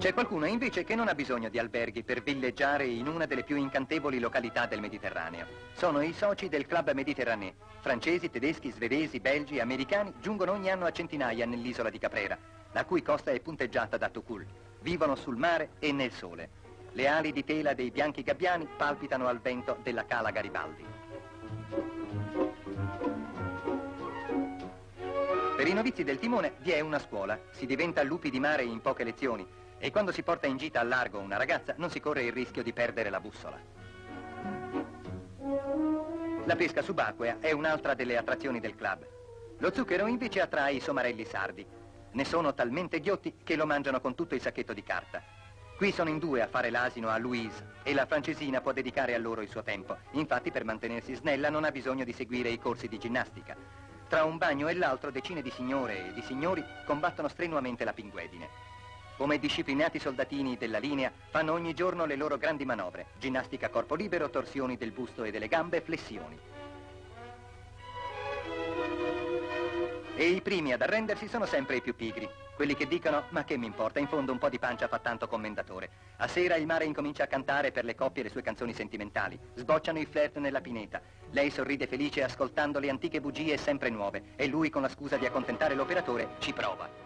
C'è qualcuno invece che non ha bisogno di alberghi per villeggiare in una delle più incantevoli località del Mediterraneo. Sono i soci del Club Méditerranée. Francesi, tedeschi, svedesi, belgi, americani giungono ogni anno a centinaia nell'isola di Caprera, la cui costa è punteggiata da Tukul. Vivono sul mare e nel sole. Le ali di tela dei bianchi gabbiani palpitano al vento della Cala Garibaldi. Per i novizi del timone vi è una scuola. Si diventa lupi di mare in poche lezioni. E quando si porta in gita al largo una ragazza non si corre il rischio di perdere la bussola. La pesca subacquea è un'altra delle attrazioni del club. Lo zucchero invece attrae i somarelli sardi. Ne sono talmente ghiotti che lo mangiano con tutto il sacchetto di carta. Qui sono in due a fare l'asino a Louise e la francesina può dedicare a loro il suo tempo. Infatti per mantenersi snella non ha bisogno di seguire i corsi di ginnastica. Tra un bagno e l'altro decine di signore e di signori combattono strenuamente la pinguedine. Come disciplinati soldatini della linea, fanno ogni giorno le loro grandi manovre: ginnastica a corpo libero, torsioni del busto e delle gambe, flessioni. E i primi ad arrendersi sono sempre i più pigri, quelli che dicono: ma che mi importa, in fondo un po' di pancia fa tanto commendatore. A sera il mare incomincia a cantare per le coppie le sue canzoni sentimentali, sbocciano i flirt nella pineta. Lei sorride felice ascoltando le antiche bugie sempre nuove e lui, con la scusa di accontentare l'operatore, ci prova.